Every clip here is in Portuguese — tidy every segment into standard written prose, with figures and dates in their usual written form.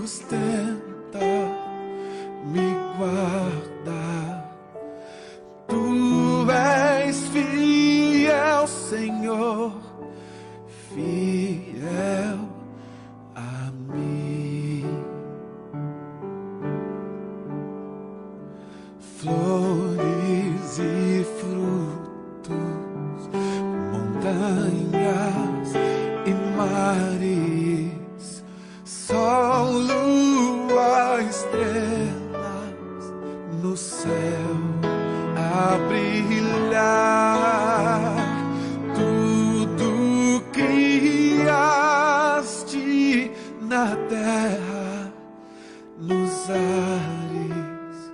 sustenta, me guarda. Tu és fiel, Senhor, fiel a mim. Flores e frutos, montanhas e mares, sol, lua, estrelas no céu a brilhar. Tudo criaste na terra, nos ares,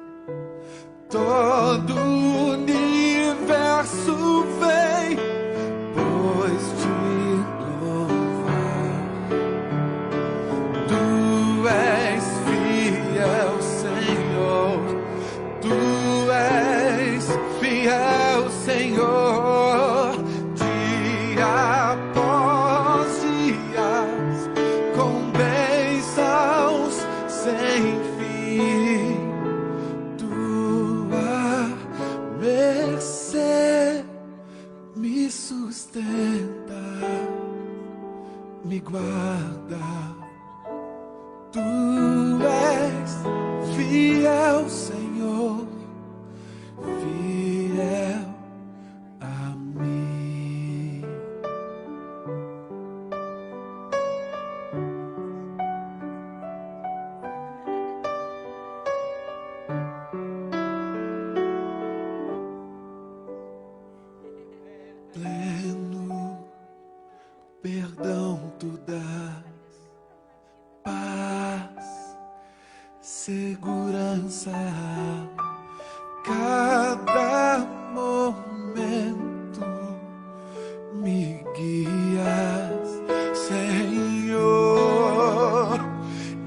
todo o universo vem, pois te louvar. Tu és fiel, Senhor, tu és fiel, Senhor, dia após dia, com bênçãos sem fim. Tua mercê me sustenta, me guarda. Tu és fiel, Senhor, fiel a mim. Pleno perdão tu dás, paz, segurança, cada momento me guias, Senhor,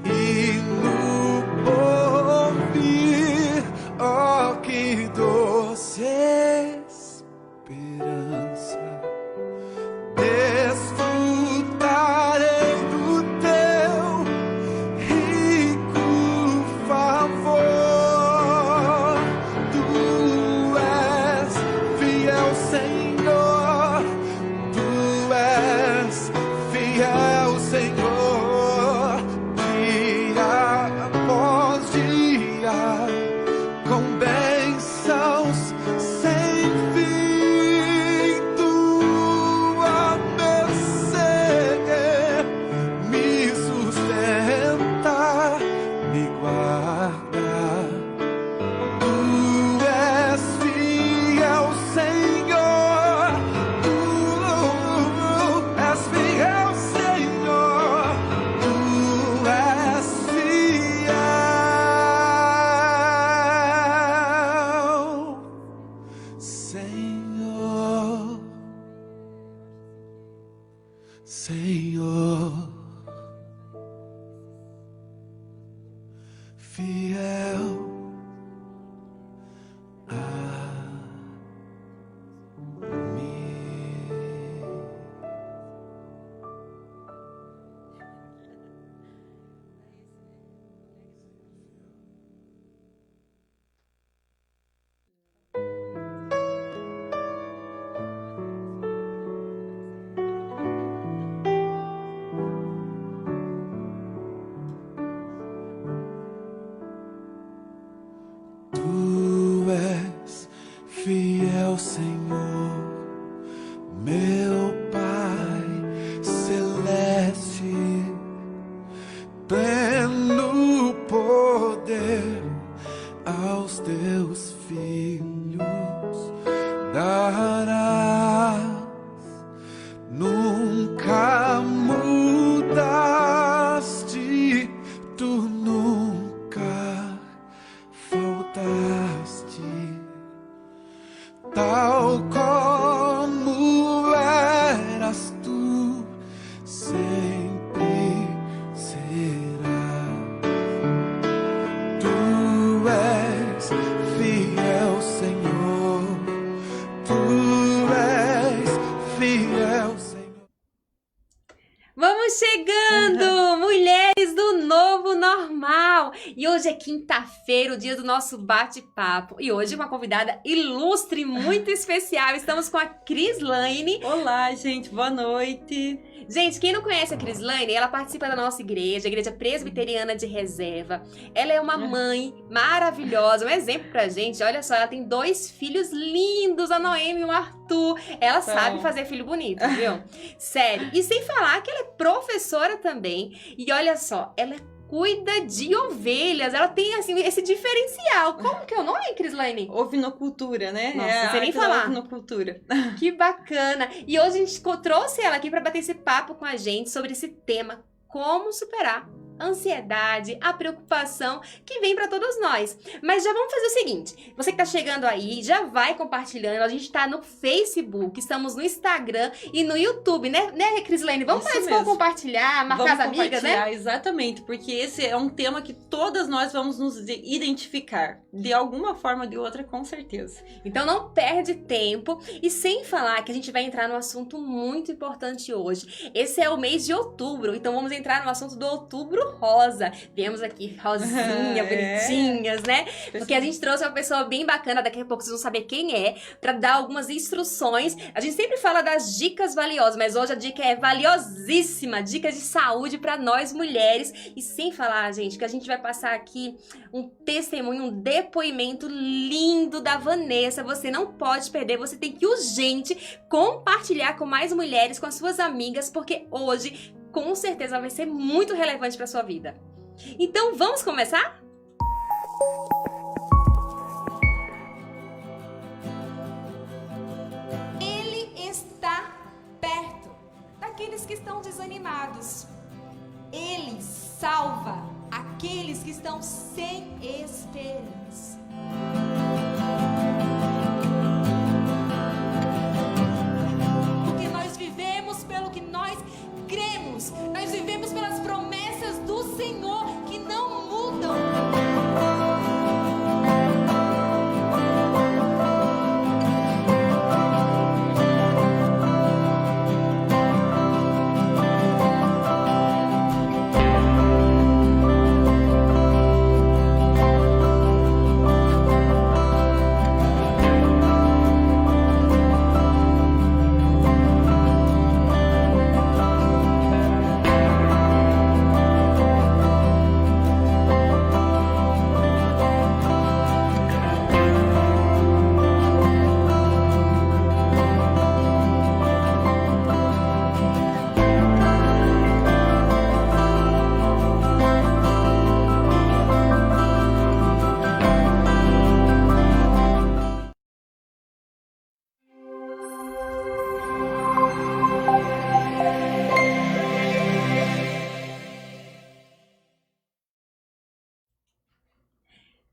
e no porvir, oh, que doce esperança, desfrutarei do teu rico favor. Tu és fiel, Senhor, tu és fiel, Senhor, dia após dia, com bênçãos sem fim. Tua mercê me sustenta, me guarda. Tu és fiel, Senhor, tu és fiel, Senhor, tu és fiel, Senhor, Senhor, fiel a mim. Tu és fiel, Senhor, meu Pai celeste, pleno poder aos teus filhos darás. Nunca mudaste, tu nunca faltaste, tal como eras tu, sempre serás. Tu és fiel, normal. E hoje é quinta-feira, o dia do nosso bate-papo. E hoje uma convidada ilustre, muito especial. Estamos com a Crislaine. Olá, gente, boa noite. Gente, quem não conhece a Crislaine, ela participa da nossa igreja, a Igreja Presbiteriana de Reserva. Ela é uma mãe maravilhosa, um exemplo pra gente. Olha só, ela tem 2 filhos lindos, a Noemi e o Arthur. Ela sabe fazer filho bonito, viu? Sério. E sem falar que ela é professora também. E olha só, ela cuida de ovelhas. Ela tem, assim, esse diferencial. Como que é o nome, Crislaine? Ovinocultura, né? Nossa, não sei nem falar. Ovinocultura. Que bacana! E hoje a gente trouxe ela aqui para bater esse papo com a gente sobre esse tema, como superar a ansiedade, a preocupação que vem para todos nós. Mas já vamos fazer o seguinte, você que tá chegando aí, já vai compartilhando, a gente tá no Facebook, estamos no Instagram e no YouTube, né, Crislaine? Vamos compartilhar, marcar as amigas, né? Exatamente, porque esse é um tema que todas nós vamos nos identificar, de alguma forma ou de outra, com certeza. Então não perde tempo, e sem falar que a gente vai entrar num assunto muito importante hoje. Esse é o mês de outubro, então vamos entrar no assunto do Outubro Rosa. Viemos aqui rosinha, bonitinhas, né? Porque a gente trouxe uma pessoa bem bacana, daqui a pouco vocês vão saber quem é, pra dar algumas instruções. A gente sempre fala das dicas valiosas, mas hoje a dica é valiosíssima, dicas de saúde pra nós mulheres. E sem falar, gente, que a gente vai passar aqui um testemunho, um depoimento lindo da Vanessa. Você não pode perder, você tem que urgente compartilhar com mais mulheres, com as suas amigas, porque hoje com certeza vai ser muito relevante para sua vida. Então, vamos começar? Ele está perto daqueles que estão desanimados. Ele salva aqueles que estão sem esperança. Porque nós vivemos pelo que nós cremos, nós vivemos pelas promessas do Senhor que não mudam.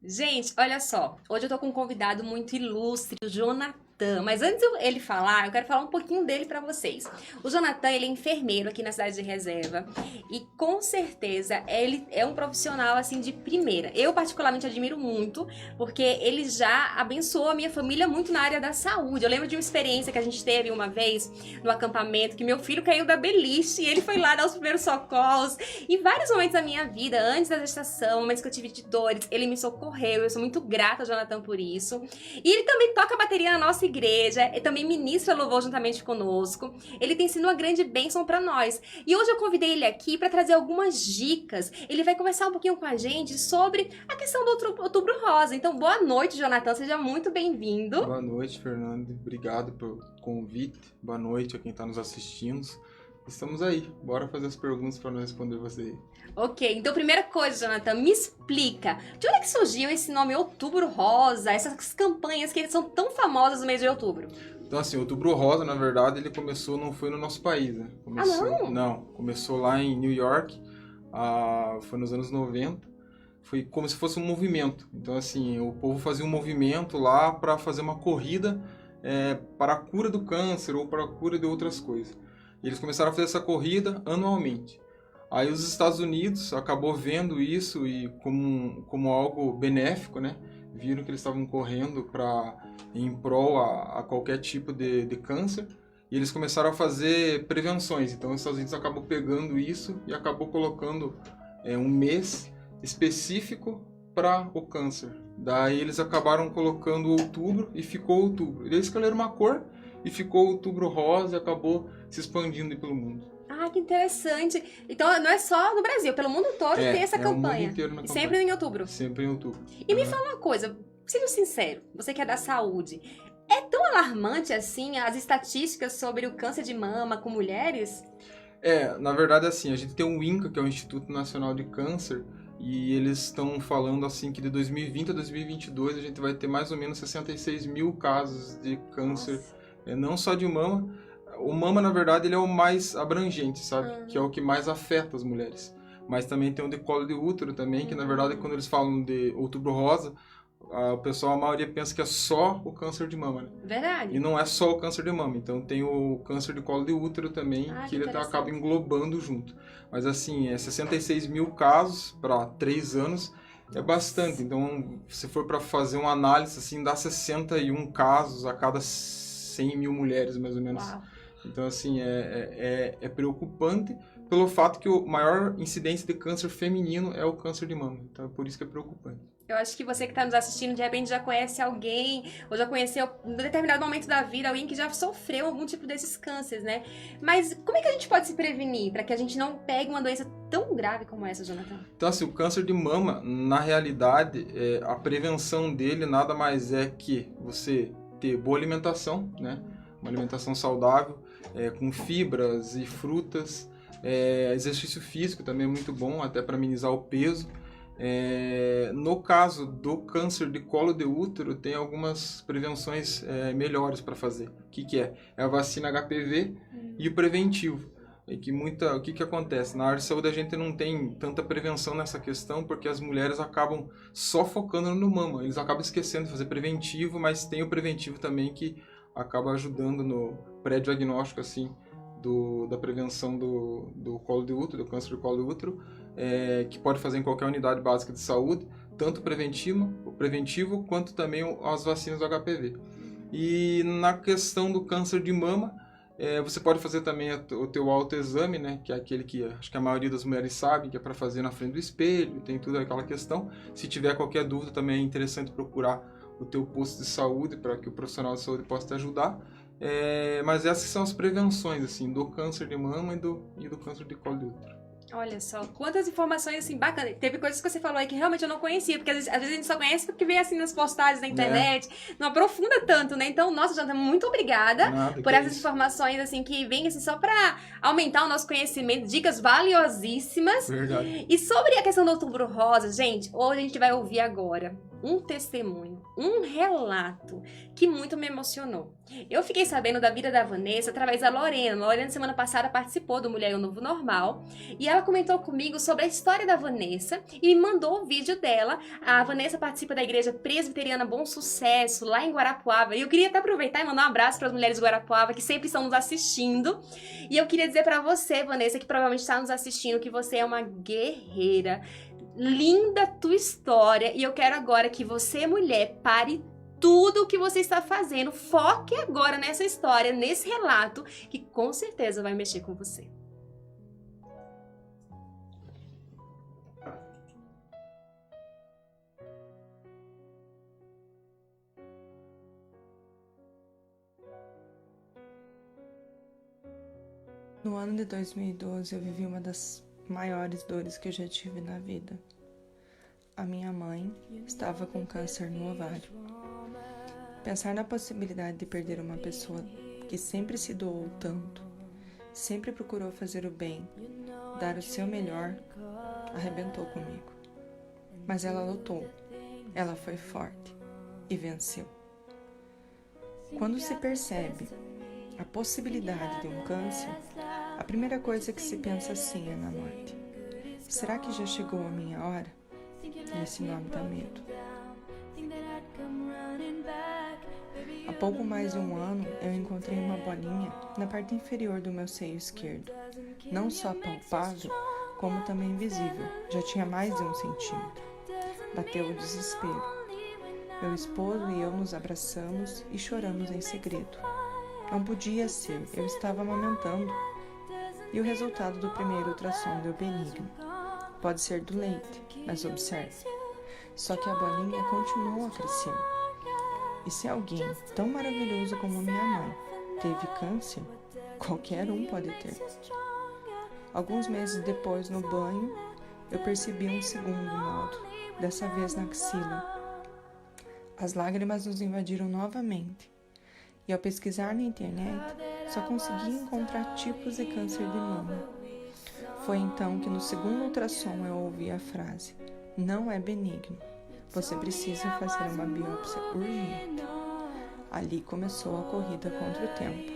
Gente, olha só, hoje eu tô com um convidado muito ilustre, o Jonathan. Mas antes ele falar, eu quero falar um pouquinho dele pra vocês. O Jonathan, ele é enfermeiro aqui na cidade de Reserva e com certeza ele é um profissional assim de primeira. Eu particularmente admiro muito, porque ele já abençoou a minha família muito na área da saúde. Eu lembro de uma experiência que a gente teve uma vez no acampamento, que meu filho caiu da beliche e ele foi lá dar os primeiros socorros. Em vários momentos da minha vida, antes da gestação, momentos que eu tive de dores, ele me socorreu. Eu sou muito grata ao Jonathan por isso. E ele também toca bateria na nossa igreja, e também ministra louvor juntamente conosco. Ele tem sido uma grande bênção para nós. E hoje eu convidei ele aqui para trazer algumas dicas. Ele vai conversar um pouquinho com a gente sobre a questão do Outubro Rosa. Então, boa noite, Jonathan. Seja muito bem-vindo. Boa noite, Fernando. Obrigado pelo convite. Boa noite a quem está nos assistindo. Estamos aí. Bora fazer as perguntas para nós responder você. Ok, então primeira coisa, Jonathan, me explica. De onde é que surgiu esse nome Outubro Rosa? Essas campanhas que são tão famosas no mês de outubro? Então, assim, Outubro Rosa, na verdade, ele começou, não foi no nosso país, né? Não? Não, começou lá em New York, foi nos anos 90. Foi como se fosse um movimento. Então, assim, o povo fazia um movimento lá para fazer uma corrida para a cura do câncer ou para a cura de outras coisas. E eles começaram a fazer essa corrida anualmente. Aí os Estados Unidos acabou vendo isso e como algo benéfico, né? Viram que eles estavam correndo em prol a qualquer tipo de câncer. E eles começaram a fazer prevenções. Então os Estados Unidos acabou pegando isso e acabou colocando um mês específico para o câncer. Daí eles acabaram colocando outubro e ficou outubro. Eles escolheram uma cor e ficou outubro rosa e acabou se expandindo aí pelo mundo. Ah, que interessante. Então não é só no Brasil, pelo mundo todo tem essa o campanha. mundo inteiro na E campanha. sempre em outubro. Sempre em outubro. E me fala uma coisa, seja sincero, você que é da saúde, é tão alarmante assim as estatísticas sobre o câncer de mama com mulheres? Na verdade, assim, a gente tem o INCA, que é o Instituto Nacional de Câncer, e eles estão falando assim que de 2020 a 2022 a gente vai ter mais ou menos 66 mil casos de câncer, não só de mama. O mama, na verdade, ele é o mais abrangente, sabe? Que é o que mais afeta as mulheres. Mas também tem o de colo de útero também, que na verdade quando eles falam de outubro rosa, o pessoal, a maioria pensa que é só o câncer de mama, né? Verdade. E não é só o câncer de mama. Então tem o câncer de colo de útero também, que ele acaba englobando junto. Mas assim, 66 mil casos para 3 anos é bastante. Então, se for para fazer uma análise, assim, dá 61 casos a cada 100 mil mulheres, mais ou menos. Uau. Então, assim, é preocupante pelo fato que o maior incidência de câncer feminino é o câncer de mama. Então, é por isso que é preocupante. Eu acho que você que está nos assistindo, de repente já conhece alguém, ou já conheceu, em determinado momento da vida, alguém que já sofreu algum tipo desses cânceres, né? Mas como é que a gente pode se prevenir para que a gente não pegue uma doença tão grave como essa, Jonathan? Então, assim, o câncer de mama, na realidade, a prevenção dele nada mais é que você ter boa alimentação, né? Uma alimentação saudável, com fibras e frutas. Exercício físico também é muito bom, até para amenizar o peso. No caso do câncer de colo de útero, tem algumas prevenções melhores para fazer. O que é? É a vacina HPV e o preventivo. O que acontece? Na área de saúde a gente não tem tanta prevenção nessa questão, porque as mulheres acabam só focando no mama. Eles acabam esquecendo de fazer preventivo, mas tem o preventivo também que acaba ajudando no pré-diagnóstico, assim, da prevenção do colo de útero, do câncer de colo de útero, que pode fazer em qualquer unidade básica de saúde, tanto o preventivo quanto também as vacinas do HPV. E na questão do câncer de mama, você pode fazer também o teu autoexame, né, que é aquele que acho que a maioria das mulheres sabe, que é para fazer na frente do espelho, tem tudo aquela questão. Se tiver qualquer dúvida, também é interessante procurar o teu posto de saúde para que o profissional de saúde possa te ajudar. Mas essas são as prevenções, assim, do câncer de mama e do câncer de colo de útero. Olha só, quantas informações, assim, bacanas. Teve coisas que você falou aí que realmente eu não conhecia, porque às vezes a gente só conhece porque vê, assim, nas postagens da internet, não aprofunda tanto, né? Então, nossa, Jonathan, muito obrigada por essas informações, assim, que vêm, assim, só pra aumentar o nosso conhecimento, dicas valiosíssimas. Verdade. E sobre a questão do outubro rosa, gente, hoje a gente vai ouvir agora um testemunho, um relato que muito me emocionou. Eu fiquei sabendo da vida da Vanessa através da Lorena. A Lorena, semana passada, participou do Mulher e o Novo Normal. E ela comentou comigo sobre a história da Vanessa e me mandou o vídeo dela. A Vanessa participa da Igreja Presbiteriana Bom Sucesso, lá em Guarapuava. E eu queria até aproveitar e mandar um abraço para as mulheres de Guarapuava, que sempre estão nos assistindo. E eu queria dizer para você, Vanessa, que provavelmente está nos assistindo, que você é uma guerreira. Linda tua história, e eu quero agora que você, mulher, pare tudo o que você está fazendo, foque agora nessa história, nesse relato, que com certeza vai mexer com você. No ano de 2012, eu vivi uma das maiores dores que eu já tive na vida. A minha mãe estava com câncer no ovário. Pensar na possibilidade de perder uma pessoa que sempre se doou tanto, sempre procurou fazer o bem, dar o seu melhor, arrebentou comigo. Mas ela lutou, ela foi forte e venceu. Quando se percebe a possibilidade de um câncer, a primeira coisa que se pensa assim é na morte. Será que já chegou a minha hora? E esse nome dá medo. Há pouco mais de um ano, eu encontrei uma bolinha na parte inferior do meu seio esquerdo. Não só palpável, como também visível. Já tinha mais de 1 centímetro. Bateu o desespero. Meu esposo e eu nos abraçamos e choramos em segredo. Não podia ser, eu estava amamentando. E o resultado do primeiro ultrassom deu benigno. Pode ser do leite, mas observe. Só que a bolinha continuou a crescer. E se alguém tão maravilhoso como minha mãe teve câncer, qualquer um pode ter. Alguns meses depois, no banho, eu percebi um segundo nódulo, dessa vez na axila. As lágrimas nos invadiram novamente. E ao pesquisar na internet, só consegui encontrar tipos de câncer de mama. Foi então que no segundo ultrassom eu ouvi a frase: não é benigno, você precisa fazer uma biópsia urgente. Ali começou a corrida contra o tempo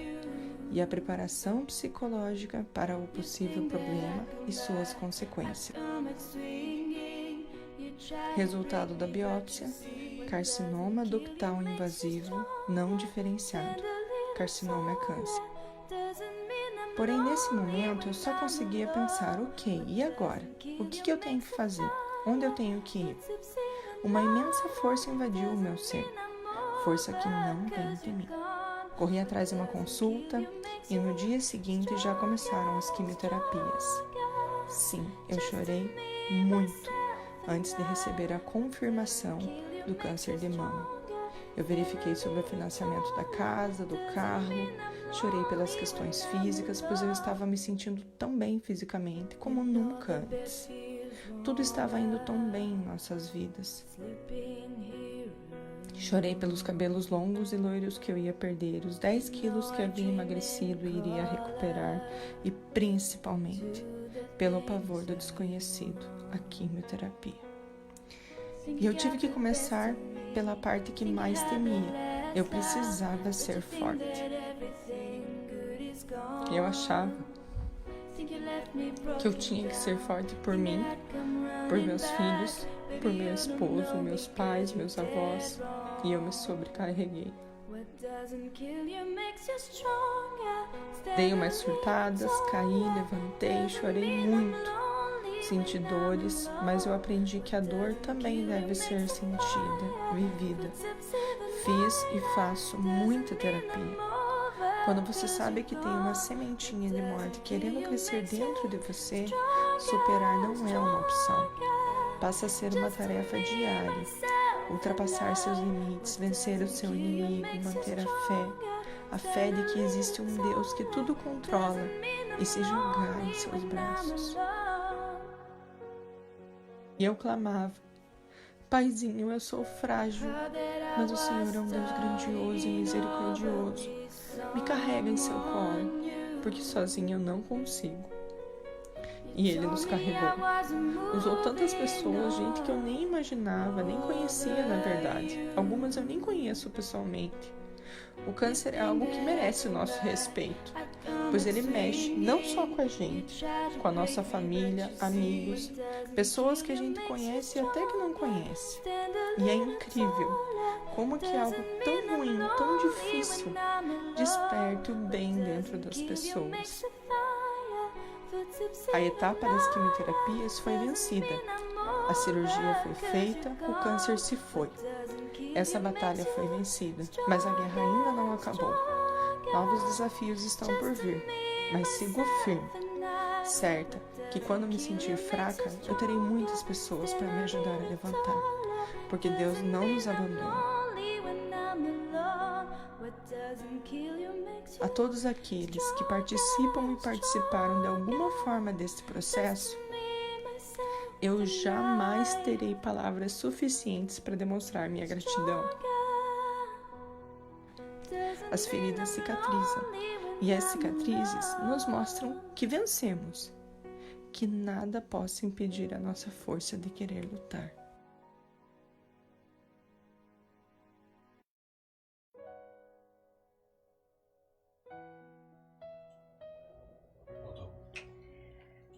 e a preparação psicológica para o possível problema e suas consequências. Resultado da biópsia: carcinoma ductal invasivo não diferenciado. Carcinoma é câncer. Porém, nesse momento, eu só conseguia pensar: ok, e agora? O que eu tenho que fazer? Onde eu tenho que ir? Uma imensa força invadiu o meu ser. Força que não vem de mim. Corri atrás de uma consulta e no dia seguinte já começaram as quimioterapias. Sim, eu chorei muito antes de receber a confirmação do câncer de mama. Eu verifiquei sobre o financiamento da casa, do carro, chorei pelas questões físicas, pois eu estava me sentindo tão bem fisicamente como nunca antes. Tudo estava indo tão bem em nossas vidas. Chorei pelos cabelos longos e loiros que eu ia perder, os 10 quilos que havia emagrecido e iria recuperar, e principalmente pelo pavor do desconhecido, a quimioterapia. E eu tive que começar pela parte que mais temia. Eu precisava ser forte. Eu achava que eu tinha que ser forte por mim, por meus filhos, por meu esposo, meus pais, meus avós, e eu me sobrecarreguei. Dei umas surtadas, caí, levantei, chorei muito. Senti dores, mas eu aprendi que a dor também deve ser sentida, vivida. Fiz e faço muita terapia. Quando você sabe que tem uma sementinha de morte querendo crescer dentro de você, superar não é uma opção. Passa a ser uma tarefa diária. Ultrapassar seus limites, vencer o seu inimigo, manter a fé de que existe um Deus que tudo controla e se jogar em seus braços. E eu clamava: Paizinho, eu sou frágil, mas o Senhor é um Deus grandioso e misericordioso. Me carrega em seu colo, porque sozinho eu não consigo. E Ele nos carregou. Usou tantas pessoas, gente que eu nem imaginava, nem conhecia na verdade. Algumas eu nem conheço pessoalmente. O câncer é algo que merece o nosso respeito, pois ele mexe não só com a gente, com a nossa família, amigos, pessoas que a gente conhece e até que não conhece. E é incrível como que algo tão ruim, tão difícil, desperta o bem dentro das pessoas. A etapa das quimioterapias foi vencida, a cirurgia foi feita, o câncer se foi. Essa batalha foi vencida, mas a guerra ainda não acabou. Novos desafios estão por vir, mas sigo firme, certa que quando me sentir fraca, eu terei muitas pessoas para me ajudar a levantar, porque Deus não nos abandona. A todos aqueles que participam e participaram de alguma forma deste processo, eu jamais terei palavras suficientes para demonstrar minha gratidão. As feridas cicatrizam, e as cicatrizes nos mostram que vencemos, que nada possa impedir a nossa força de querer lutar.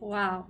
Uau,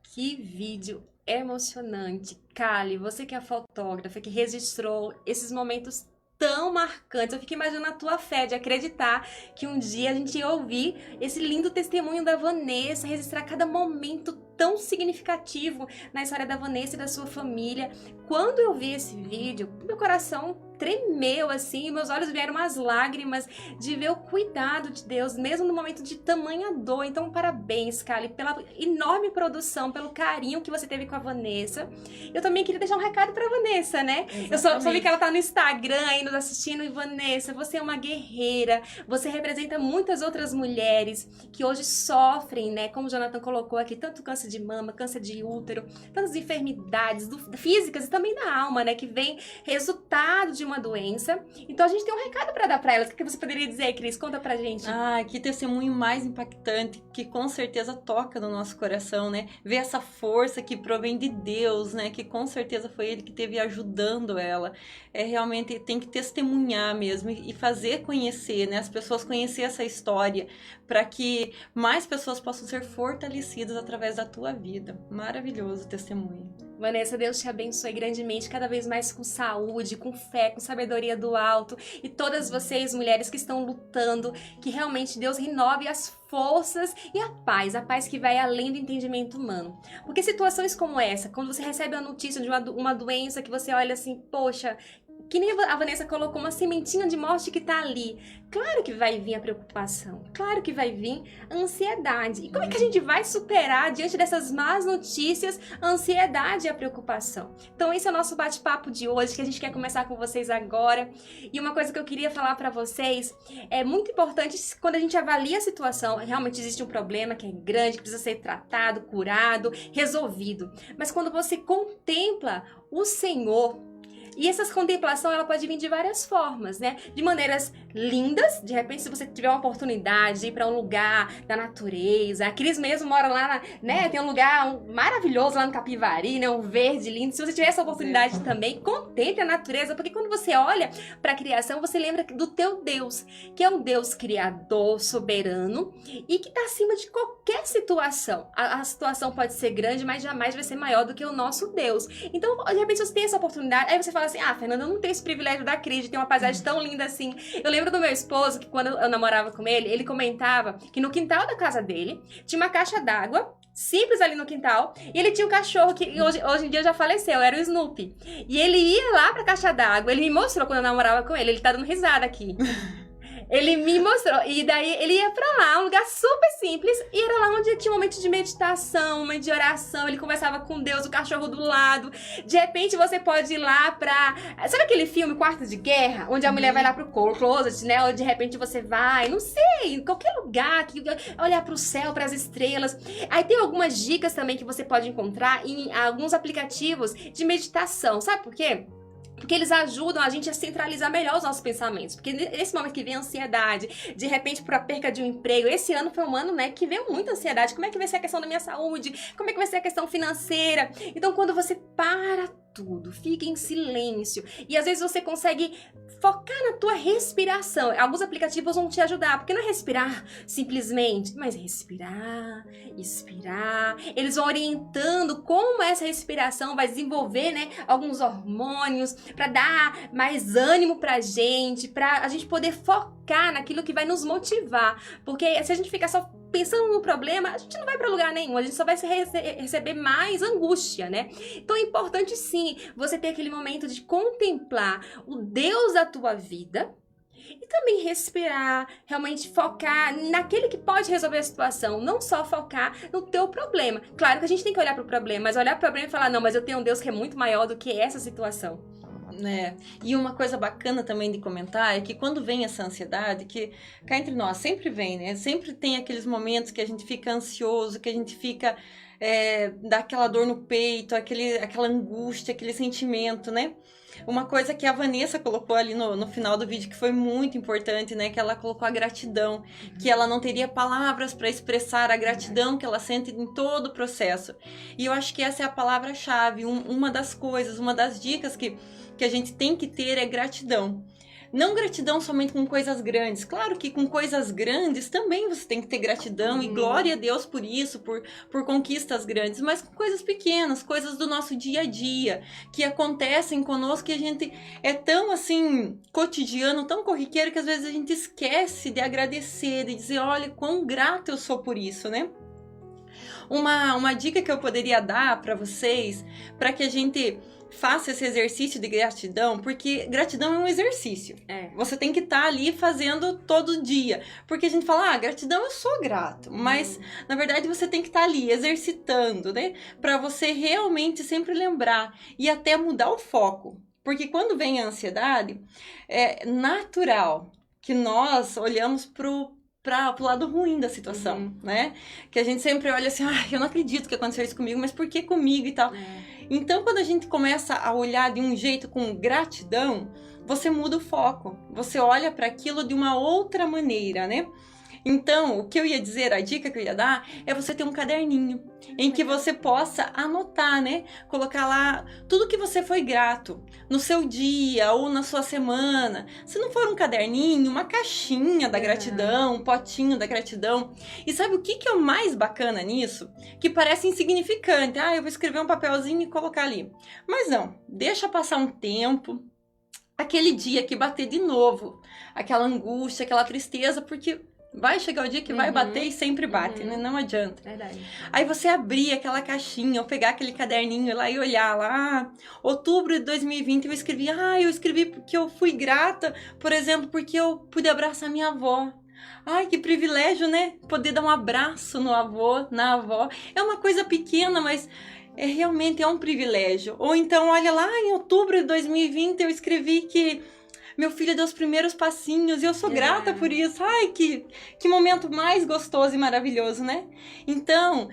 que vídeo emocionante. Kali, você que é fotógrafa, que registrou esses momentos tão marcantes, eu fico imaginando a tua fé de acreditar que um dia a gente ia ouvir esse lindo testemunho da Vanessa, registrar cada momento tão significativo na história da Vanessa e da sua família. Quando eu vi esse vídeo, meu coração tremeu, assim, meus olhos vieram umas lágrimas de ver o cuidado de Deus, mesmo no momento de tamanha dor. Então, parabéns, Kali, pela enorme produção, pelo carinho que você teve com a Vanessa. Eu também queria deixar um recado pra Vanessa, né? Eu só vi que ela tá no Instagram aí nos assistindo. E Vanessa, você é uma guerreira, você representa muitas outras mulheres que hoje sofrem, né? Como o Jonathan colocou aqui, tanto câncer de mama, câncer de útero, tantas enfermidades físicas e também da alma, né? Que vem resultado de uma doença. Então a gente tem um recado pra dar pra elas. O que você poderia dizer, Cris? Conta pra gente. Ah, que testemunho mais impactante, que com certeza toca no nosso coração, né? Ver essa força que provém de Deus, né? Que com certeza foi Ele que esteve ajudando ela. Realmente tem que testemunhar mesmo e fazer conhecer, né? As pessoas conhecer essa história, para que mais pessoas possam ser fortalecidas através da tua vida. Maravilhoso testemunho. Vanessa, Deus te abençoe grandemente, cada vez mais com saúde, com fé, com sabedoria do alto. E todas vocês, mulheres que estão lutando, que realmente Deus renove as forças e a paz que vai além do entendimento humano. Porque situações como essa, quando você recebe a notícia de uma doença que você olha assim, poxa, que nem a Vanessa colocou, uma sementinha de morte que tá ali. Claro que vai vir a preocupação, claro que vai vir a ansiedade. E como é que a gente vai superar, diante dessas más notícias, a ansiedade e a preocupação? Então esse é o nosso bate-papo de hoje, que a gente quer começar com vocês agora. E uma coisa que eu queria falar pra vocês, é muito importante, quando a gente avalia a situação, realmente existe um problema que é grande, que precisa ser tratado, curado, resolvido. Mas quando você contempla o Senhor, e essa contemplação, ela pode vir de várias formas, né? De maneiras lindas, de repente, se você tiver uma oportunidade de ir para um lugar da natureza. A Cris mesmo mora lá, né? Tem um lugar maravilhoso lá no Capivari, né? Um verde lindo. Se você tiver essa oportunidade também, contemple a natureza, porque quando você olha para a criação, você lembra do teu Deus, que é um Deus criador, soberano e que está acima de qualquer situação. A situação pode ser grande, mas jamais vai ser maior do que o nosso Deus. Então, de repente, você tem essa oportunidade, aí você fala assim, Fernanda, eu não tenho esse privilégio da Cris de ter uma paisagem tão linda assim. Eu lembro do meu esposo, que quando eu namorava com ele comentava que no quintal da casa dele tinha uma caixa d'água, simples ali no quintal, e ele tinha um cachorro que hoje em dia já faleceu, era o Snoopy. E ele ia lá pra caixa d'água, ele me mostrou quando eu namorava com ele tá dando risada aqui. Ele me mostrou, e daí ele ia pra lá, um lugar super simples, e era lá onde tinha um momento de meditação, um momento de oração, ele conversava com Deus, o cachorro do lado. De repente você pode ir lá pra... Sabe aquele filme Quarto de Guerra? Onde a mulher vai lá pro closet, né? Ou de repente você vai, não sei, em qualquer lugar, olhar pro céu, pras estrelas. Aí tem algumas dicas também que você pode encontrar em alguns aplicativos de meditação, sabe por quê? Porque eles ajudam a gente a centralizar melhor os nossos pensamentos. Porque nesse momento que vem a ansiedade, de repente por a perca de um emprego, esse ano foi um ano, né, que veio muita ansiedade. Como é que vai ser a questão da minha saúde? Como é que vai ser a questão financeira? Então quando você para tudo, fica em silêncio e às vezes você consegue focar na tua respiração. Alguns aplicativos vão te ajudar, porque não é respirar simplesmente, mas respirar, expirar. Eles vão orientando como essa respiração vai desenvolver, né, alguns hormônios para dar mais ânimo pra gente poder focar naquilo que vai nos motivar. Porque se a gente ficar só pensando no problema, a gente não vai para lugar nenhum, a gente só vai receber mais angústia, né? Então é importante sim você ter aquele momento de contemplar o Deus da tua vida e também respirar, realmente focar naquele que pode resolver a situação, não só focar no teu problema. Claro que a gente tem que olhar para o problema, mas olhar para o problema e falar, não, mas eu tenho um Deus que é muito maior do que essa situação. E uma coisa bacana também de comentar é que quando vem essa ansiedade, que cá entre nós sempre vem, né? Sempre tem aqueles momentos que a gente fica ansioso, que a gente fica, dá aquela dor no peito, aquela angústia, aquele sentimento, né? Uma coisa que a Vanessa colocou ali no final do vídeo que foi muito importante, né? Que ela colocou a gratidão, que ela não teria palavras para expressar a gratidão que ela sente em todo o processo. E eu acho que essa é a palavra-chave, uma das coisas, uma das dicas que a gente tem que ter é gratidão. Não gratidão somente com coisas grandes. Claro que com coisas grandes também você tem que ter gratidão e glória a Deus por isso, por conquistas grandes, mas com coisas pequenas, coisas do nosso dia a dia, que acontecem conosco, que a gente é tão assim, cotidiano, tão corriqueiro, que às vezes a gente esquece de agradecer, de dizer, olha, quão grato eu sou por isso, né? Uma dica que eu poderia dar para vocês, para que a gente faça esse exercício de gratidão, porque gratidão é um exercício. É. Você tem que estar ali fazendo todo dia. Porque a gente fala, gratidão, eu sou grato. Mas, na verdade, você tem que estar ali exercitando, né? Para você realmente sempre lembrar e até mudar o foco. Porque quando vem a ansiedade, é natural que nós olhamos pro lado ruim da situação, né? Que a gente sempre olha assim, eu não acredito que aconteceu isso comigo, mas por que comigo e tal? Então, quando a gente começa a olhar de um jeito com gratidão, você muda o foco. Você olha para aquilo de uma outra maneira, né? Então, o que eu ia dizer, a dica que eu ia dar, é você ter um caderninho em que você possa anotar, né? Colocar lá tudo que você foi grato no seu dia ou na sua semana. Se não for um caderninho, uma caixinha da gratidão, um potinho da gratidão. E sabe o que é o mais bacana nisso? Que parece insignificante. Eu vou escrever um papelzinho e colocar ali. Mas não, deixa passar um tempo. Aquele dia que bater de novo, aquela angústia, aquela tristeza, porque vai chegar o dia que vai bater e sempre bate, né? Não adianta. Verdade. Aí você abrir aquela caixinha, ou pegar aquele caderninho lá e olhar lá, outubro de 2020 eu escrevi porque eu fui grata, por exemplo, porque eu pude abraçar minha avó. Ai, que privilégio, né? Poder dar um abraço no avô, na avó. É uma coisa pequena, mas realmente é um privilégio. Ou então, olha lá, em outubro de 2020 eu escrevi que meu filho deu os primeiros passinhos e eu sou grata por isso. Ai, que momento mais gostoso e maravilhoso, né? Então,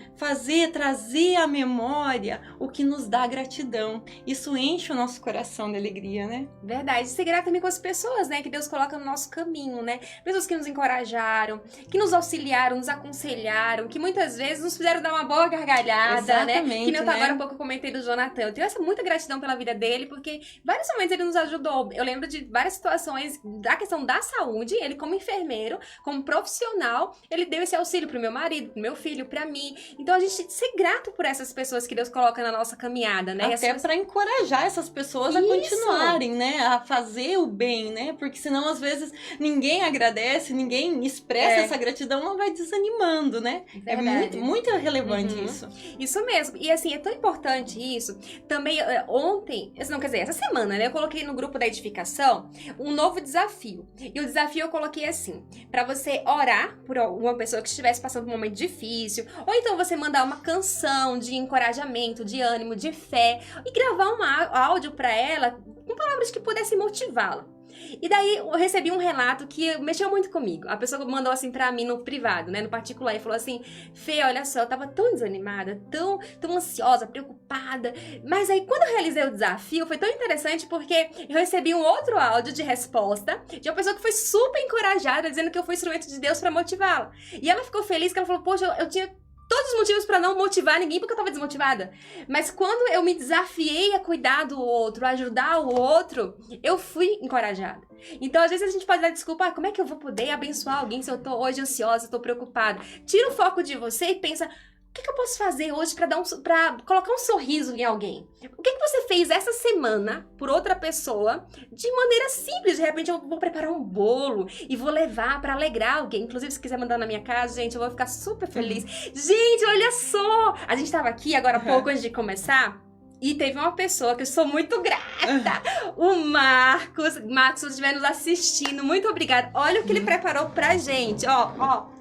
trazer à memória o que nos dá gratidão. Isso enche o nosso coração de alegria, né? Verdade. Ser grato também com as pessoas, né? Que Deus coloca no nosso caminho, né? Pessoas que nos encorajaram, que nos auxiliaram, nos aconselharam, que muitas vezes nos fizeram dar uma boa gargalhada, Exatamente, né? Que nem eu né? agora há pouco comentei do Jonathan. Eu tenho muita gratidão pela vida dele, porque em vários momentos ele nos ajudou. Eu lembro de várias situações da questão da saúde, ele como enfermeiro, como profissional, ele deu esse auxílio pro meu marido, pro meu filho, pra mim. Então a gente ser grato por essas pessoas que Deus coloca na nossa caminhada, né? Até para encorajar essas pessoas a continuarem, né? A fazer o bem, né? Porque senão, às vezes, ninguém agradece, ninguém expressa essa gratidão, ela vai desanimando, né? Verdade. É muito, muito relevante isso. Isso mesmo. E assim, é tão importante isso. Também, ontem, não, quer dizer, essa semana, né? Eu coloquei no grupo da edificação um novo desafio. E o desafio eu coloquei assim, pra você orar por uma pessoa que estivesse passando por um momento difícil, ou então você mandar uma canção de encorajamento, de ânimo, de fé, e gravar um áudio pra ela com palavras que pudessem motivá-la. E daí eu recebi um relato que mexeu muito comigo. A pessoa mandou assim pra mim no privado, né, no particular, e falou assim: Fê, olha só, eu tava tão desanimada, tão ansiosa, preocupada. Mas aí quando eu realizei o desafio, foi tão interessante porque eu recebi um outro áudio de resposta de uma pessoa que foi super encorajada, dizendo que eu fui instrumento de Deus pra motivá-la. E ela ficou feliz, que ela falou: poxa, eu tinha todos os motivos pra não motivar ninguém porque eu tava desmotivada. Mas quando eu me desafiei a cuidar do outro, a ajudar o outro, eu fui encorajada. Então, às vezes a gente pode dar desculpa, como é que eu vou poder abençoar alguém se eu tô hoje ansiosa, eu tô preocupada? Tira o foco de você e pensa, o que eu posso fazer hoje pra colocar um sorriso em alguém? O que você fez essa semana por outra pessoa de maneira simples? De repente eu vou preparar um bolo e vou levar pra alegrar alguém. Inclusive, se quiser mandar na minha casa, gente, eu vou ficar super feliz. Gente, olha só! A gente tava aqui agora há pouco antes de começar. E teve uma pessoa que eu sou muito grata, o Marcos. Marcos, se você estiver nos assistindo, muito obrigada. Olha o que ele preparou pra gente, ó.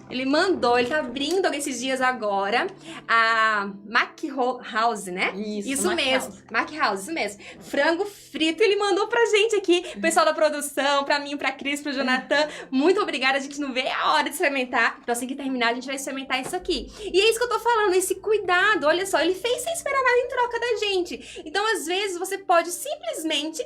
Ele mandou, ele tá abrindo esses dias agora a Mac House, né? Isso mesmo. Mac House, isso mesmo. Frango frito, ele mandou pra gente aqui. O pessoal da produção, pra mim, pra Cris, pro Jonathan. Muito obrigada, a gente não vê a hora de experimentar. Então assim que terminar, a gente vai experimentar isso aqui. E é isso que eu tô falando, esse cuidado. Olha só, ele fez sem esperar nada em troca da gente. Então, às vezes, você pode simplesmente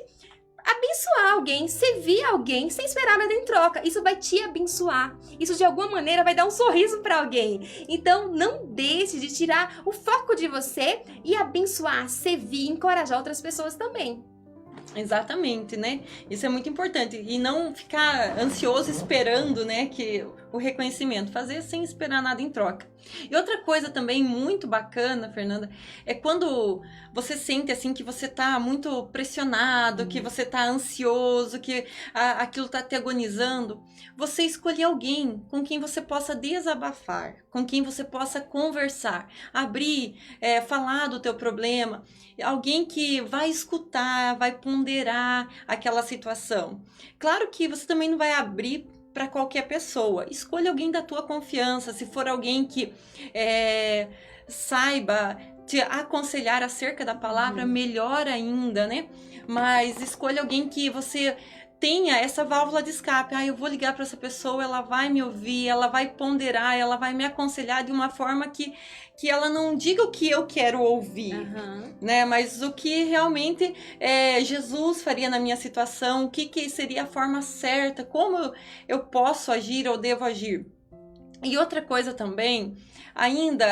abençoar alguém, servir alguém sem esperar nada em troca. Isso vai te abençoar. Isso de alguma maneira vai dar um sorriso para alguém. Então não deixe de tirar o foco de você e abençoar, servir, encorajar outras pessoas também. Exatamente, né? Isso é muito importante. E não ficar ansioso esperando, né, que o reconhecimento, fazer sem esperar nada em troca. E outra coisa também muito bacana, Fernanda, é quando você sente assim que você tá muito pressionado, que você tá ansioso, que aquilo tá te agonizando, você escolher alguém com quem você possa desabafar, com quem você possa conversar, abrir, falar do teu problema, alguém que vai escutar, vai ponderar aquela situação. Claro que você também não vai abrir para qualquer pessoa. Escolha alguém da tua confiança. Se for alguém que saiba te aconselhar acerca da palavra, melhor ainda, né? Mas escolha alguém que você tenha essa válvula de escape. Eu vou ligar para essa pessoa, ela vai me ouvir, ela vai ponderar, ela vai me aconselhar de uma forma que ela não diga o que eu quero ouvir, né? Mas o que realmente Jesus faria na minha situação, o que seria a forma certa, como eu posso agir ou devo agir. E outra coisa também, ainda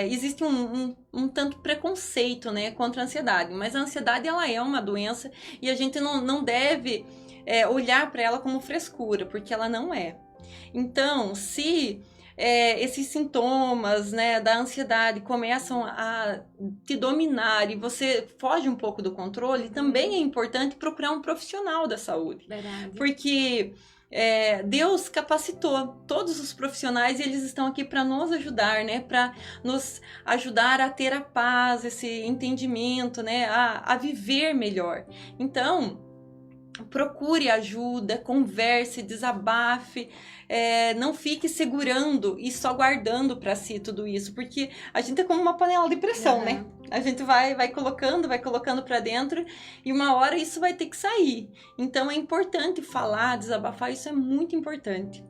existe um tanto preconceito, né, contra a ansiedade, mas a ansiedade ela é uma doença e a gente não deve olhar para ela como frescura, porque ela não é. Então, se esses sintomas, né, da ansiedade começam a te dominar e você foge um pouco do controle, também é importante procurar um profissional da saúde. Verdade. Porque Deus capacitou todos os profissionais e eles estão aqui para nos ajudar, né? Para nos ajudar a ter a paz, esse entendimento, né? A viver melhor. Então, procure ajuda, converse, desabafe, não fique segurando e só guardando para si tudo isso, porque a gente é como uma panela de pressão, né? A gente vai colocando para dentro e uma hora isso vai ter que sair. Então é importante falar, desabafar, isso é muito importante.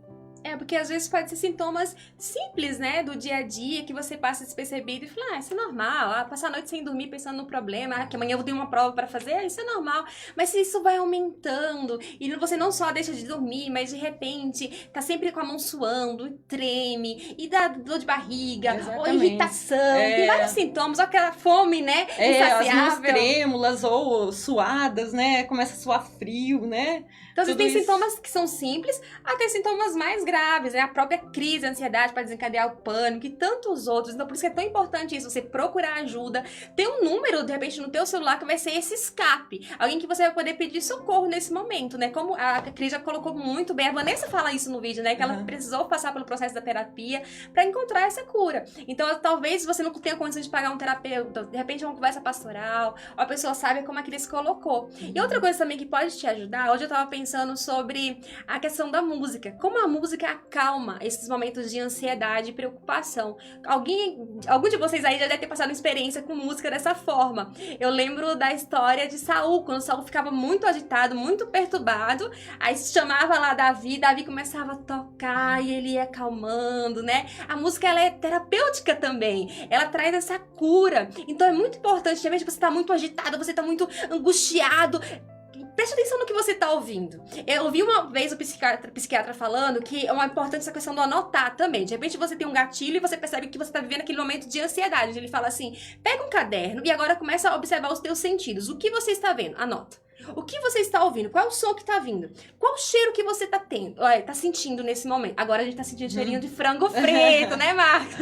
Porque às vezes pode ser sintomas simples, né, do dia a dia, que você passa despercebido e fala, isso é normal, passar a noite sem dormir pensando no problema, que amanhã eu tenho uma prova para fazer, isso é normal. Mas se isso vai aumentando, e você não só deixa de dormir, mas de repente tá sempre com a mão suando, treme, e dá dor de barriga, ou irritação, tem vários sintomas, aquela fome, né, insaciável. As mãos trêmulas ou suadas, né, começa a suar frio, né. Então, você tem sintomas que são simples, até sintomas mais graves, né? A própria crise, a ansiedade para desencadear o pânico e tantos outros. Então, por isso que é tão importante isso, você procurar ajuda, ter um número, de repente, no teu celular que vai ser esse escape. Alguém que você vai poder pedir socorro nesse momento, né? Como a Cris já colocou muito bem, a Vanessa fala isso no vídeo, né? Que ela precisou passar pelo processo da terapia para encontrar essa cura. Então, talvez você não tenha condição de pagar um terapeuta, de repente uma conversa pastoral, ou a pessoa sabe como a Cris colocou. E outra coisa também que pode te ajudar, hoje eu tava pensando sobre a questão da música. Como a música acalma esses momentos de ansiedade e preocupação. Algum de vocês aí já deve ter passado uma experiência com música dessa forma. Eu lembro da história de Saul, quando Saul ficava muito agitado, muito perturbado, aí se chamava lá Davi começava a tocar e ele ia acalmando, né? A música, ela é terapêutica também. Ela traz essa cura. Então é muito importante, de repente você tá muito agitado, você tá muito angustiado, preste atenção no que você tá ouvindo. Eu ouvi uma vez o psiquiatra falando que é uma importante essa questão do anotar também. De repente você tem um gatilho e você percebe que você tá vivendo aquele momento de ansiedade. Ele fala assim, pega um caderno e agora começa a observar os teus sentidos. O que você está vendo? Anota. O que você está ouvindo? Qual é o som que tá vindo? Qual o cheiro que você tá sentindo nesse momento? Agora a gente tá sentindo cheirinho de frango frito, né, Marcos?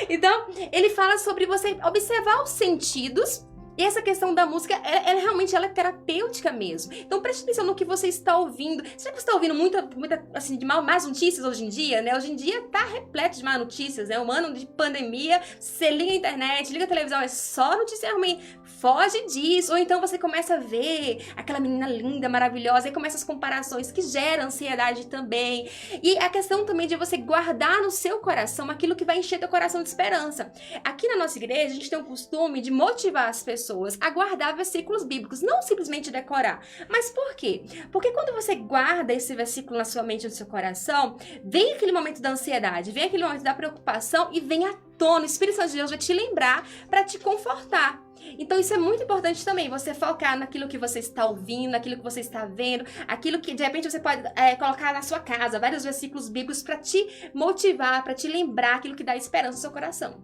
Então, ele fala sobre você observar os sentidos. E essa questão da música, ela realmente é terapêutica mesmo. Então preste atenção no que você está ouvindo. Será que você está ouvindo muita assim, de más notícias hoje em dia, né? Hoje em dia tá repleto de más notícias, né? Um ano de pandemia, você liga a internet, liga a televisão, é só notícia ruim. Foge disso. Ou então você começa a ver aquela menina linda, maravilhosa, e começa as comparações que geram ansiedade também. E a questão também de você guardar no seu coração aquilo que vai encher teu coração de esperança. Aqui na nossa igreja, a gente tem o costume de motivar as pessoas a guardar versículos bíblicos, não simplesmente decorar. Mas por quê? Porque quando você guarda esse versículo na sua mente e no seu coração, vem aquele momento da ansiedade, vem aquele momento da preocupação e vem à tona, o Espírito Santo de Deus vai te lembrar para te confortar. Então isso é muito importante também, você focar naquilo que você está ouvindo, naquilo que você está vendo, aquilo que de repente você pode colocar na sua casa, vários versículos bíblicos para te motivar, para te lembrar aquilo que dá esperança no seu coração.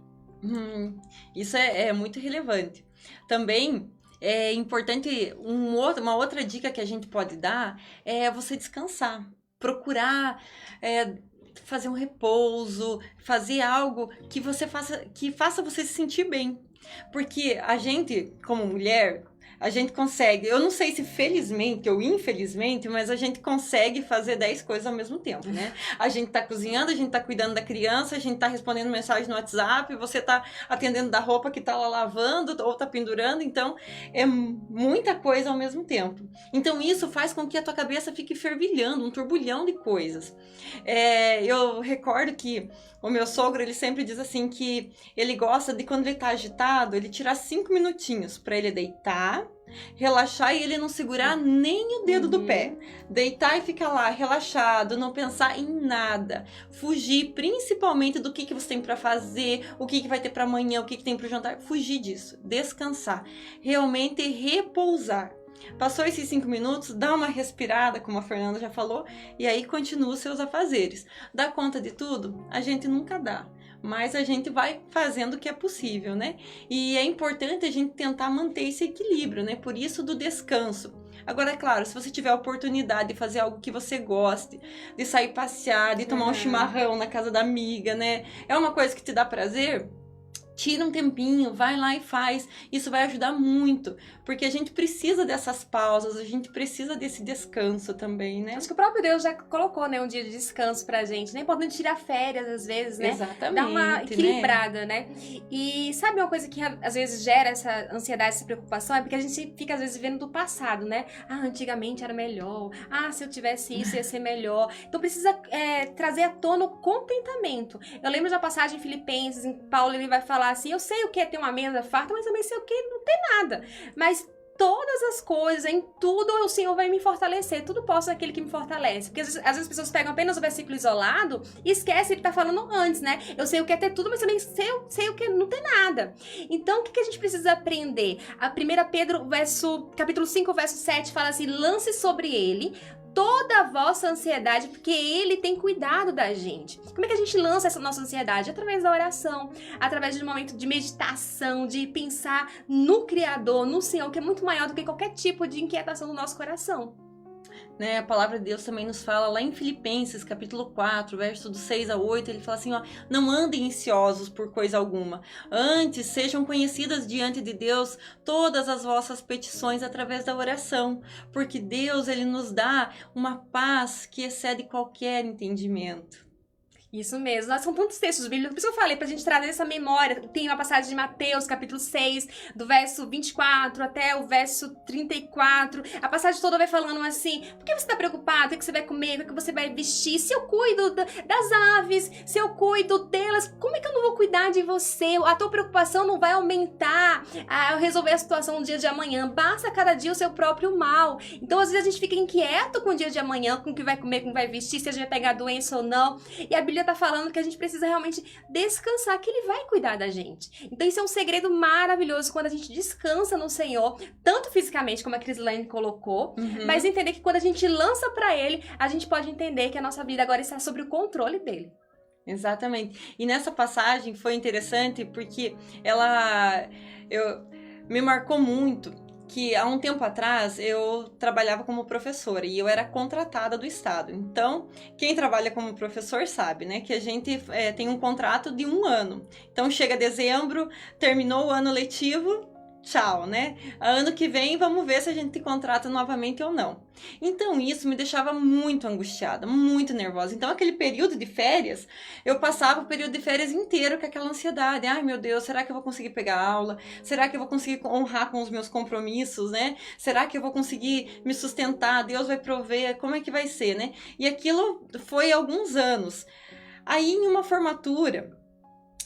Isso é muito relevante. Também é importante, uma outra dica que a gente pode dar é você descansar, procurar fazer um repouso, fazer algo que faça você se sentir bem. Porque a gente, como mulher, a gente consegue, eu não sei se felizmente ou infelizmente, mas a gente consegue fazer 10 coisas ao mesmo tempo, né? A gente tá cozinhando, a gente tá cuidando da criança, a gente tá respondendo mensagem no WhatsApp, você tá atendendo da roupa que tá lá lavando ou tá pendurando, então é muita coisa ao mesmo tempo. Então isso faz com que a tua cabeça fique fervilhando, um turbulhão de coisas. Eu recordo que o meu sogro, ele sempre diz assim que ele gosta de, quando ele tá agitado, ele tirar 5 minutinhos para ele deitar, relaxar e ele não segurar nem o dedo do pé. Deitar e ficar lá relaxado, não pensar em nada. Fugir principalmente do que você tem para fazer, o que vai ter para amanhã, o que tem para o jantar. Fugir disso, descansar, realmente repousar. Passou esses 5 minutos, dá uma respirada, como a Fernanda já falou, e aí continua os seus afazeres. Dá conta de tudo? A gente nunca dá, mas a gente vai fazendo o que é possível, né? E é importante a gente tentar manter esse equilíbrio, né? Por isso do descanso. Agora, é claro, se você tiver a oportunidade de fazer algo que você goste, de sair passear, de tomar um chimarrão na casa da amiga, né? É uma coisa que te dá prazer? Tira um tempinho, vai lá e faz. Isso vai ajudar muito, porque a gente precisa dessas pausas, a gente precisa desse descanso também, né? Acho que o próprio Deus já colocou, né, um dia de descanso pra gente, né? É importante tirar férias, às vezes, né? Exatamente. Dar uma equilibrada, né? E sabe uma coisa que às vezes gera essa ansiedade, essa preocupação? É porque a gente fica, às vezes, vivendo do passado, né? Ah, antigamente era melhor. Ah, se eu tivesse isso, ia ser melhor. Então precisa trazer à tona o contentamento. Eu lembro da passagem em Filipenses, em Paulo, ele vai falar assim, eu sei o que é ter uma mesa farta, mas também sei o que é não ter nada. Mas todas as coisas, em tudo o Senhor vai me fortalecer. Tudo posso naquele que me fortalece. Porque às vezes as pessoas pegam apenas o versículo isolado e esquecem, ele tá falando antes, né? Eu sei o que é ter tudo, mas também sei o que é não ter nada. Então, o que a gente precisa aprender? A 1 Pedro, capítulo 5, verso 7, fala assim, lance sobre ele toda a vossa ansiedade, porque Ele tem cuidado da gente. Como é que a gente lança essa nossa ansiedade? Através da oração, através de um momento de meditação, de pensar no Criador, no Senhor, que é muito maior do que qualquer tipo de inquietação do nosso coração. Né, a palavra de Deus também nos fala lá em Filipenses, capítulo 4, verso do 6 a 8, ele fala assim, ó, não andem ansiosos por coisa alguma, antes sejam conhecidas diante de Deus todas as vossas petições através da oração, porque Deus, ele nos dá uma paz que excede qualquer entendimento. Isso mesmo. São tantos textos bíblicos, por isso eu falei, pra gente trazer essa memória. Tem uma passagem de Mateus, capítulo 6, do verso 24 até o verso 34. A passagem toda vai falando assim, por que você tá preocupado? O que você vai comer? O que você vai vestir? Se eu cuido das aves, se eu cuido delas, como é que eu não vou cuidar de você? A tua preocupação não vai aumentar a resolver a situação no dia de amanhã. Basta cada dia o seu próprio mal. Então, às vezes, a gente fica inquieto com o dia de amanhã, com o que vai comer, com o que vai vestir, se a gente vai pegar doença ou não. E a Bíblia tá falando que a gente precisa realmente descansar, que Ele vai cuidar da gente. Então isso é um segredo maravilhoso quando a gente descansa no Senhor, tanto fisicamente, como a Crislane colocou, mas entender que quando a gente lança pra Ele, a gente pode entender que a nossa vida agora está sob o controle dEle. Exatamente. E nessa passagem foi interessante porque me marcou muito, que há um tempo atrás eu trabalhava como professora e eu era contratada do Estado. Então, quem trabalha como professor sabe, né, que a gente tem um contrato de 1 ano. Então, chega dezembro, terminou o ano letivo, tchau, né? Ano que vem, vamos ver se a gente te contrata novamente ou não. Então, isso me deixava muito angustiada, muito nervosa. Então, aquele período de férias, eu passava o período de férias inteiro com aquela ansiedade. Ai, meu Deus, será que eu vou conseguir pegar aula? Será que eu vou conseguir honrar com os meus compromissos, né? Será que eu vou conseguir me sustentar? Deus vai prover? Como é que vai ser, né? E aquilo foi há alguns anos. Aí, em uma formatura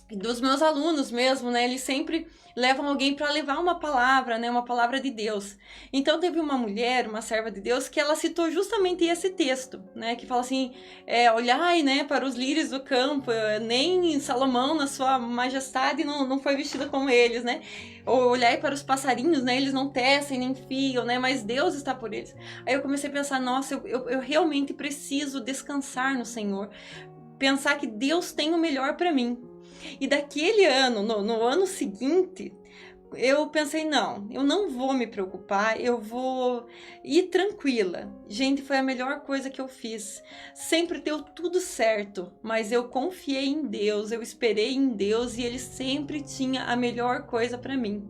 dos meus alunos mesmo, né? Eles sempre levam alguém para levar uma palavra, né? Uma palavra de Deus. Então teve uma mulher, uma serva de Deus, que ela citou justamente esse texto, né? Que fala assim, olhai, né, para os lírios do campo, nem Salomão na sua majestade não foi vestido como eles, né? Ou olhai para os passarinhos, né? Eles não tecem nem fiam, né? Mas Deus está por eles. Aí eu comecei a pensar, nossa, eu realmente preciso descansar no Senhor. Pensar que Deus tem o melhor para mim. E daquele ano, no ano seguinte, eu pensei, não, eu não vou me preocupar, eu vou ir tranquila. Gente, foi a melhor coisa que eu fiz. Sempre deu tudo certo, mas eu confiei em Deus, eu esperei em Deus e Ele sempre tinha a melhor coisa para mim.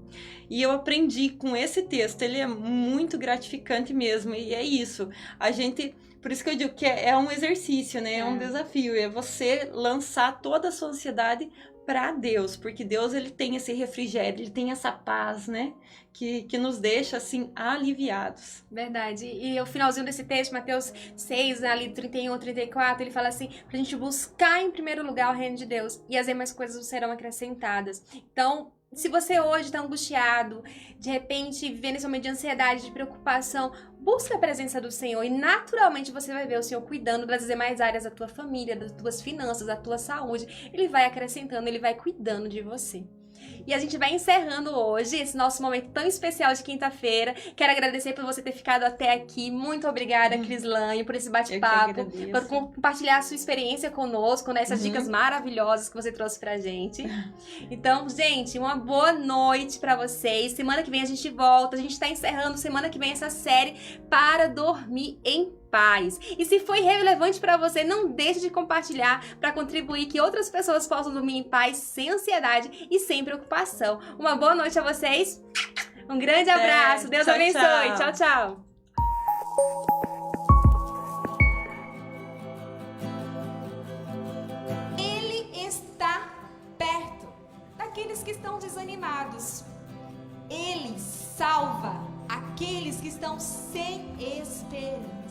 E eu aprendi com esse texto, ele é muito gratificante mesmo, e é isso. A gente, por isso que eu digo que é um exercício, né? É um desafio, é você lançar toda a sua ansiedade para Deus, porque Deus, ele tem esse refrigério, ele tem essa paz, né, que nos deixa assim aliviados. Verdade. E o finalzinho desse texto, Mateus 6, ali 31, 34, ele fala assim, pra gente buscar em primeiro lugar o reino de Deus e as demais coisas serão acrescentadas. Então, se você hoje está angustiado, de repente vivendo esse momento de ansiedade, de preocupação, busca a presença do Senhor e naturalmente você vai ver o Senhor cuidando das demais áreas da tua família, das tuas finanças, da tua saúde. Ele vai acrescentando, Ele vai cuidando de você. E a gente vai encerrando hoje esse nosso momento tão especial de quinta-feira. Quero agradecer por você ter ficado até aqui. Muito obrigada, Crislane, por esse bate-papo, por compartilhar a sua experiência conosco, né? Essas dicas maravilhosas que você trouxe pra gente. Então, gente, uma boa noite pra vocês. Semana que vem a gente volta. A gente tá encerrando semana que vem essa série Para Dormir em Paz. E se foi relevante para você, não deixe de compartilhar para contribuir que outras pessoas possam dormir em paz, sem ansiedade e sem preocupação. Uma boa noite a vocês. Um grande abraço. Deus abençoe. Tchau, tchau. Ele está perto daqueles que estão desanimados. Ele salva aqueles que estão sem esperança.